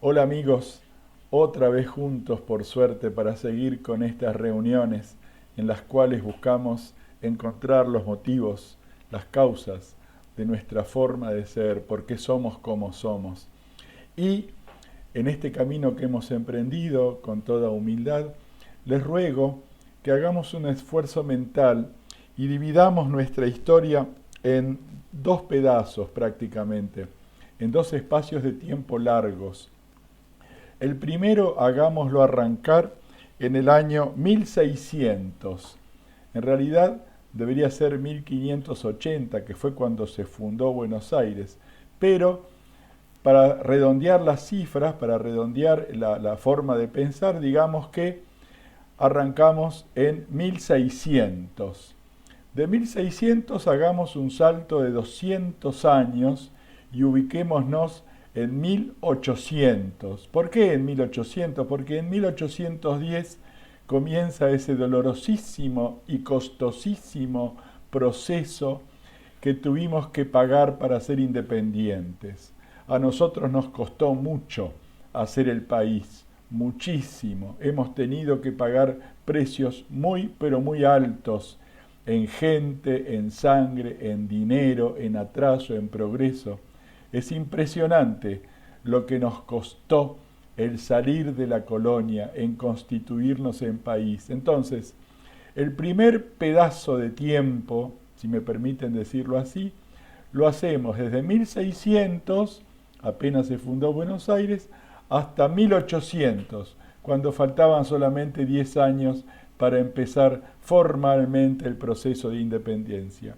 Hola amigos, otra vez juntos por suerte para seguir con estas reuniones en las cuales buscamos encontrar los motivos, las causas de nuestra forma de ser, por qué somos como somos. Y en este camino que hemos emprendido con toda humildad, les ruego que hagamos un esfuerzo mental y dividamos nuestra historia en dos pedazos prácticamente, en dos espacios de tiempo largos. El primero hagámoslo arrancar en el año 1600. En realidad debería ser 1580, que fue cuando se fundó Buenos Aires, pero para redondear las cifras, para redondear la forma de pensar, digamos que arrancamos en 1600. De 1600 hagamos un salto de 200 años y ubiquémonos en 1800. ¿Por qué en 1800? Porque en 1810 comienza ese dolorosísimo y costosísimo proceso que tuvimos que pagar para ser independientes. A nosotros nos costó mucho hacer el país, muchísimo. Hemos tenido que pagar precios muy, pero muy altos en gente, en sangre, en dinero, en atraso, en progreso. Es impresionante lo que nos costó el salir de la colonia, en constituirnos en país. Entonces, el primer pedazo de tiempo, si me permiten decirlo así, lo hacemos desde 1600, apenas se fundó Buenos Aires, hasta 1800, cuando faltaban solamente 10 años para empezar formalmente el proceso de independencia.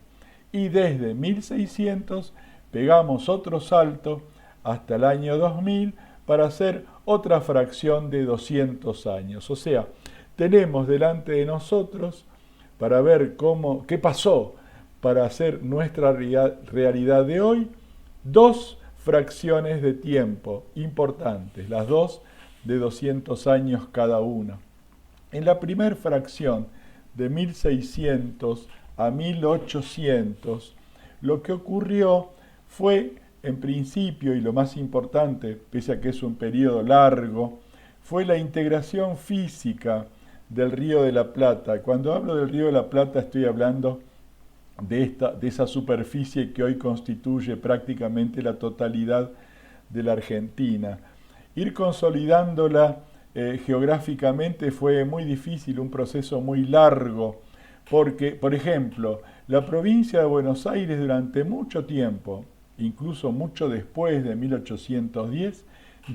Y desde 1600 pegamos otro salto hasta el año 2000 para hacer otra fracción de 200 años. O sea, tenemos delante de nosotros para ver qué pasó para hacer nuestra realidad de hoy, dos fracciones de tiempo importantes, las dos de 200 años cada una. En la primera fracción, de 1600 a 1800, lo que ocurrió fue, en principio, y lo más importante, pese a que es un periodo largo, fue la integración física del Río de la Plata. Cuando hablo del Río de la Plata estoy hablando de esa superficie que hoy constituye prácticamente la totalidad de la Argentina. Ir consolidándola geográficamente fue muy difícil, un proceso muy largo, porque, por ejemplo, la provincia de Buenos Aires durante mucho tiempo, incluso mucho después de 1810,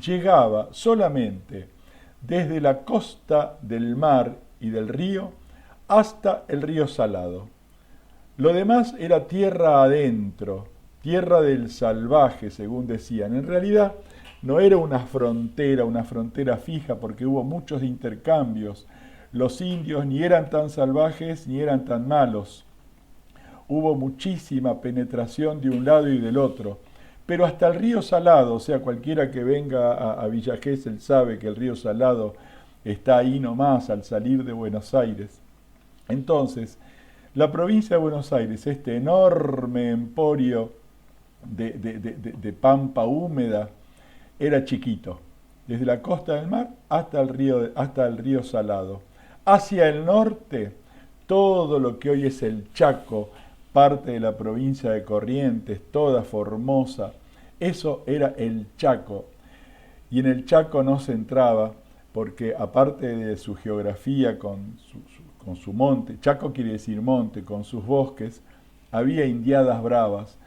llegaba solamente desde la costa del mar y del río hasta el río Salado. Lo demás era tierra adentro, tierra del salvaje, según decían. En realidad no era una frontera fija, porque hubo muchos intercambios. Los indios ni eran tan salvajes ni eran tan malos. Hubo muchísima penetración de un lado y del otro. Pero hasta el río Salado, o sea, cualquiera que venga a Villa Gesell sabe que el río Salado está ahí nomás al salir de Buenos Aires. Entonces, la provincia de Buenos Aires, este enorme emporio de pampa húmeda, era chiquito, desde la costa del mar hasta el río Salado. Hacia el norte, todo lo que hoy es el Chaco, parte de la provincia de Corrientes, toda Formosa, eso era el Chaco. Y en el Chaco no se entraba, porque aparte de su geografía con su monte, Chaco quiere decir monte, con sus bosques, había indiadas bravas,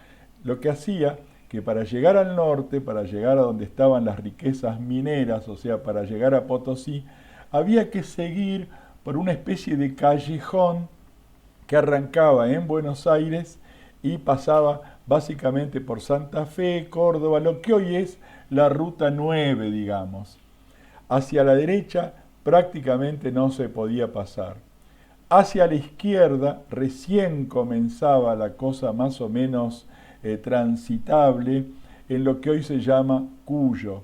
lo que hacía que para llegar al norte, para llegar a donde estaban las riquezas mineras, o sea, para llegar a Potosí, había que seguir por una especie de callejón que arrancaba en Buenos Aires y pasaba básicamente por Santa Fe, Córdoba, lo que hoy es la Ruta 9, digamos. Hacia la derecha prácticamente no se podía pasar. Hacia la izquierda recién comenzaba la cosa más o menos transitable en lo que hoy se llama Cuyo,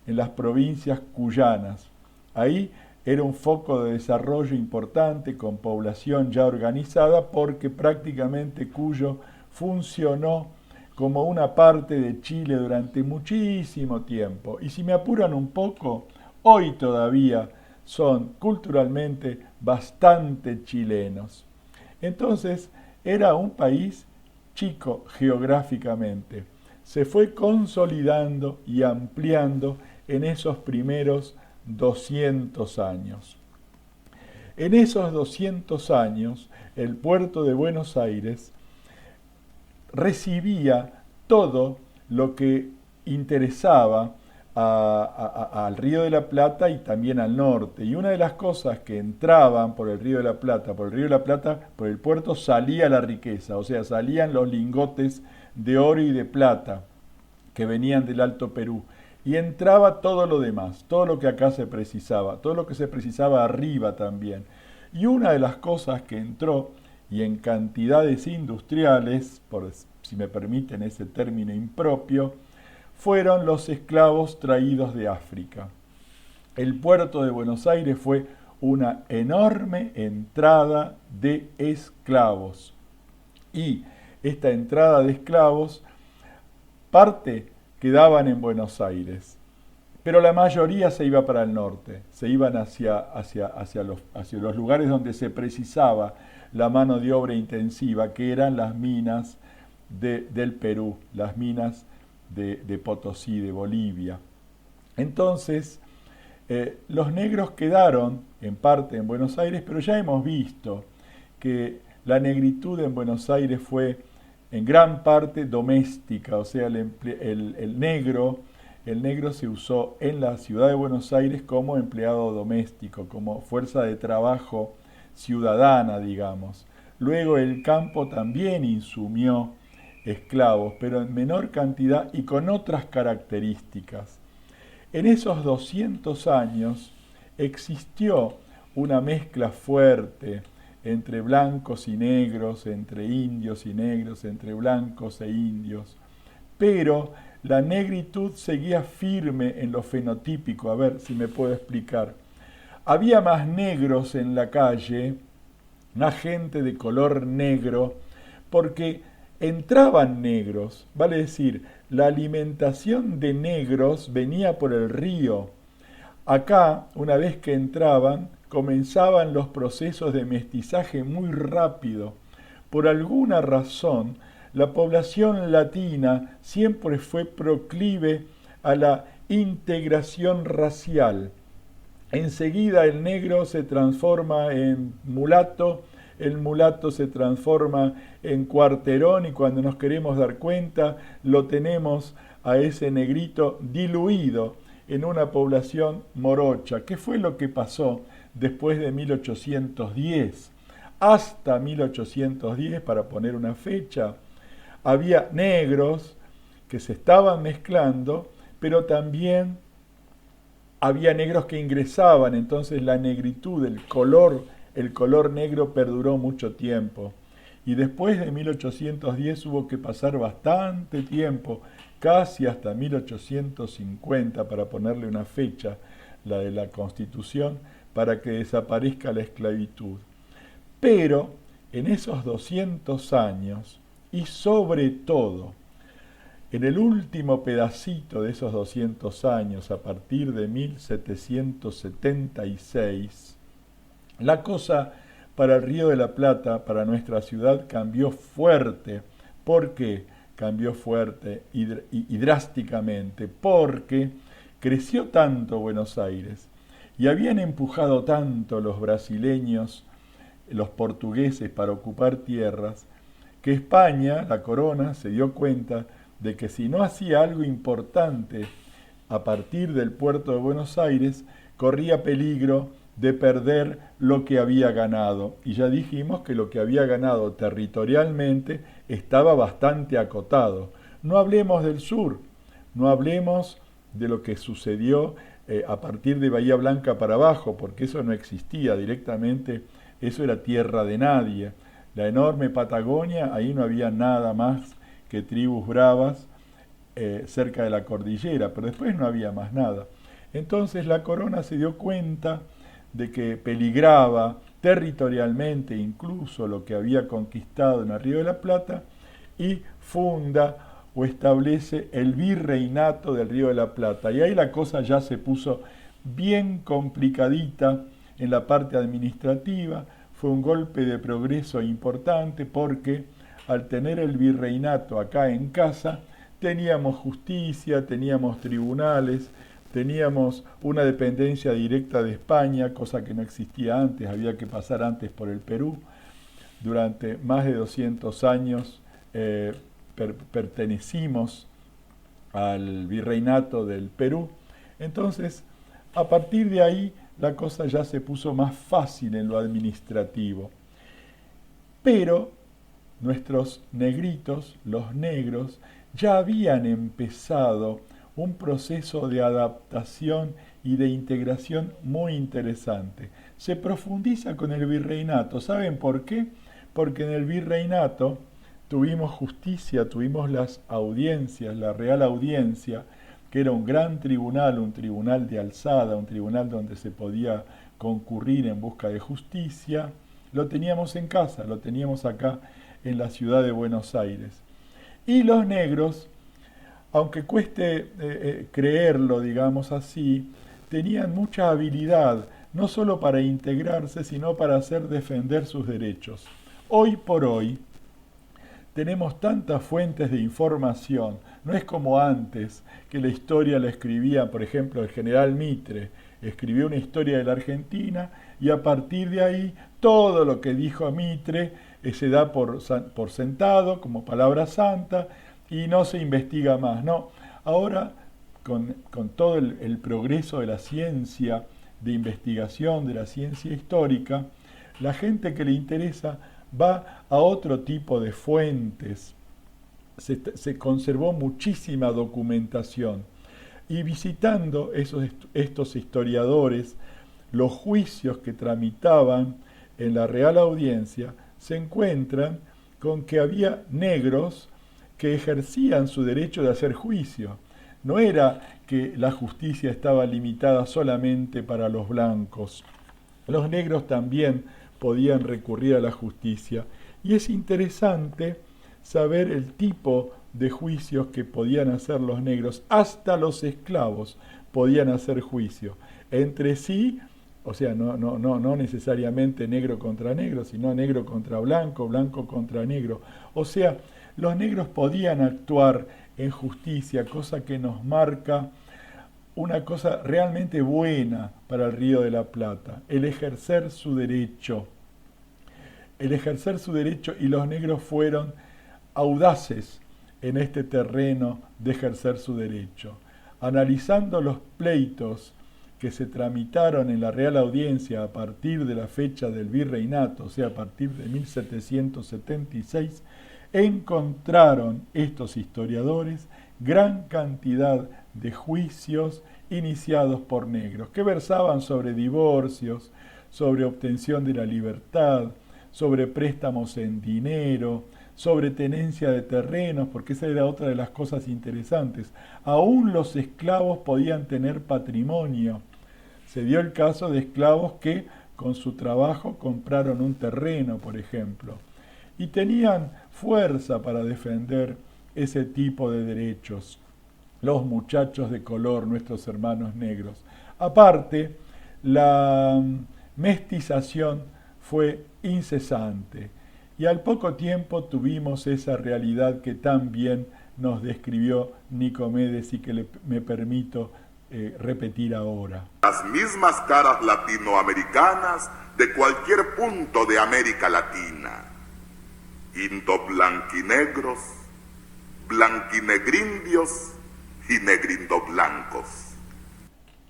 en las provincias cuyanas. Ahí era un foco de desarrollo importante con población ya organizada porque prácticamente Cuyo funcionó como una parte de Chile durante muchísimo tiempo. Y si me apuran un poco, hoy todavía son culturalmente bastante chilenos. Entonces, era un país chico geográficamente. Se fue consolidando y ampliando en esos primeros 200 años. En esos 200 años, el puerto de Buenos Aires recibía todo lo que interesaba al Río de la Plata y también al norte. Y una de las cosas que entraban por el Río de la Plata, por el puerto salía la riqueza, o sea, salían los lingotes de oro y de plata que venían del Alto Perú. Y entraba todo lo demás, todo lo que acá se precisaba, todo lo que se precisaba arriba también. Y una de las cosas que entró, y en cantidades industriales, por si me permiten ese término impropio, fueron los esclavos traídos de África. El puerto de Buenos Aires fue una enorme entrada de esclavos. Y esta entrada de esclavos, parte quedaban en Buenos Aires, pero la mayoría se iba para el norte, se iban hacia los lugares donde se precisaba la mano de obra intensiva, que eran las minas del Perú, las minas de Potosí, de Bolivia. Entonces, los negros quedaron en parte en Buenos Aires, pero ya hemos visto que la negritud en Buenos Aires fue en gran parte doméstica, o sea, el negro se usó en la ciudad de Buenos Aires como empleado doméstico, como fuerza de trabajo ciudadana, digamos. Luego el campo también insumió esclavos, pero en menor cantidad y con otras características. En esos 200 años existió una mezcla fuerte entre blancos y negros, entre indios y negros, entre blancos e indios, pero la negritud seguía firme en lo fenotípico. A ver si me puedo explicar. Había más negros en la calle, más gente de color negro, porque entraban negros, vale decir, la alimentación de negros venía por el río. Acá, una vez que entraban, comenzaban los procesos de mestizaje muy rápido. Por alguna razón, la población latina siempre fue proclive a la integración racial. Enseguida el negro se transforma en mulato, el mulato se transforma en cuarterón y cuando nos queremos dar cuenta lo tenemos a ese negrito diluido en una población morocha. ¿Qué fue lo que pasó después de 1810? Hasta 1810, para poner una fecha, había negros que se estaban mezclando, pero también había negros que ingresaban, entonces la negritud, el color negro perduró mucho tiempo. Y después de 1810 hubo que pasar bastante tiempo, casi hasta 1850, para ponerle una fecha, la de la Constitución, para que desaparezca la esclavitud. Pero en esos 200 años, y sobre todo en el último pedacito de esos 200 años, a partir de 1776, la cosa para el Río de la Plata, para nuestra ciudad, cambió fuerte. ¿Por qué cambió fuerte y drásticamente? Porque creció tanto Buenos Aires y habían empujado tanto los brasileños, los portugueses, para ocupar tierras, que España, la corona, se dio cuenta de que si no hacía algo importante a partir del puerto de Buenos Aires, corría peligro de perder lo que había ganado. Y ya dijimos que lo que había ganado territorialmente estaba bastante acotado. No hablemos del sur, no hablemos de lo que sucedió a partir de Bahía Blanca para abajo, porque eso no existía directamente, eso era tierra de nadie. La enorme Patagonia, ahí no había nada más que tribus bravas cerca de la cordillera, pero después no había más nada. Entonces la corona se dio cuenta de que peligraba territorialmente incluso lo que había conquistado en el Río de la Plata y funda o establece el virreinato del Río de la Plata. Y ahí la cosa ya se puso bien complicadita en la parte administrativa. Fue un golpe de progreso importante porque al tener el virreinato acá en casa, teníamos justicia, teníamos tribunales, teníamos una dependencia directa de España, cosa que no existía antes, había que pasar antes por el Perú. Durante más de 200 años pertenecimos al virreinato del Perú. Entonces, a partir de ahí, la cosa ya se puso más fácil en lo administrativo. Pero nuestros negritos, los negros, ya habían empezado un proceso de adaptación y de integración muy interesante. Se profundiza con el virreinato. ¿Saben por qué? Porque en el virreinato tuvimos justicia, tuvimos las audiencias, la Real Audiencia, que era un gran tribunal, un tribunal de alzada, un tribunal donde se podía concurrir en busca de justicia. Lo teníamos en casa, lo teníamos acá en la ciudad de Buenos Aires. Y los negros, aunque cueste creerlo, digamos así, tenían mucha habilidad, no solo para integrarse, sino para hacer defender sus derechos. Hoy por hoy tenemos tantas fuentes de información, no es como antes, que la historia la escribía, por ejemplo, el general Mitre, escribió una historia de la Argentina y a partir de ahí todo lo que dijo Mitre se da por sentado como palabra santa y no se investiga más. No, ahora con todo el progreso de la ciencia, de investigación, de la ciencia histórica, la gente que le interesa va a otro tipo de fuentes. Se conservó muchísima documentación y visitando estos historiadores, los juicios que tramitaban en la Real Audiencia, se encuentran con que había negros que ejercían su derecho de hacer juicio. No era que la justicia estaba limitada solamente para los blancos. Los negros también podían recurrir a la justicia. Y es interesante saber el tipo de juicios que podían hacer los negros. Hasta los esclavos podían hacer juicio. Entre sí, o sea, no necesariamente negro contra negro, sino negro contra blanco, blanco contra negro. O sea, los negros podían actuar en justicia, cosa que nos marca una cosa realmente buena para el Río de la Plata, el ejercer su derecho. El ejercer su derecho, y los negros fueron audaces en este terreno de ejercer su derecho. Analizando los pleitos que se tramitaron en la Real Audiencia a partir de la fecha del virreinato, o sea, a partir de 1776, encontraron estos historiadores gran cantidad de juicios iniciados por negros, que versaban sobre divorcios, sobre obtención de la libertad, sobre préstamos en dinero, sobre tenencia de terrenos, porque esa era otra de las cosas interesantes. Aún los esclavos podían tener patrimonio. Se dio el caso de esclavos que con su trabajo compraron un terreno, por ejemplo, y tenían fuerza para defender ese tipo de derechos. Los muchachos de color, nuestros hermanos negros. Aparte, la mestización fue incesante y al poco tiempo tuvimos esa realidad que tan bien nos describió Nicomedes y que me permito repetir ahora. Las mismas caras latinoamericanas de cualquier punto de América Latina, indoblanquinegros, blanquinegrindios y negrindoblancos.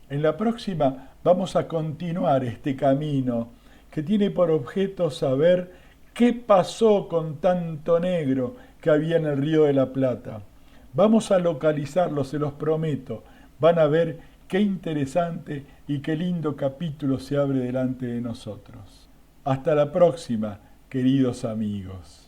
En la próxima vamos a continuar este camino que tiene por objeto saber qué pasó con tanto negro que había en el Río de la Plata. Vamos a localizarlo, se los prometo. Van a ver qué interesante y qué lindo capítulo se abre delante de nosotros. Hasta la próxima, queridos amigos.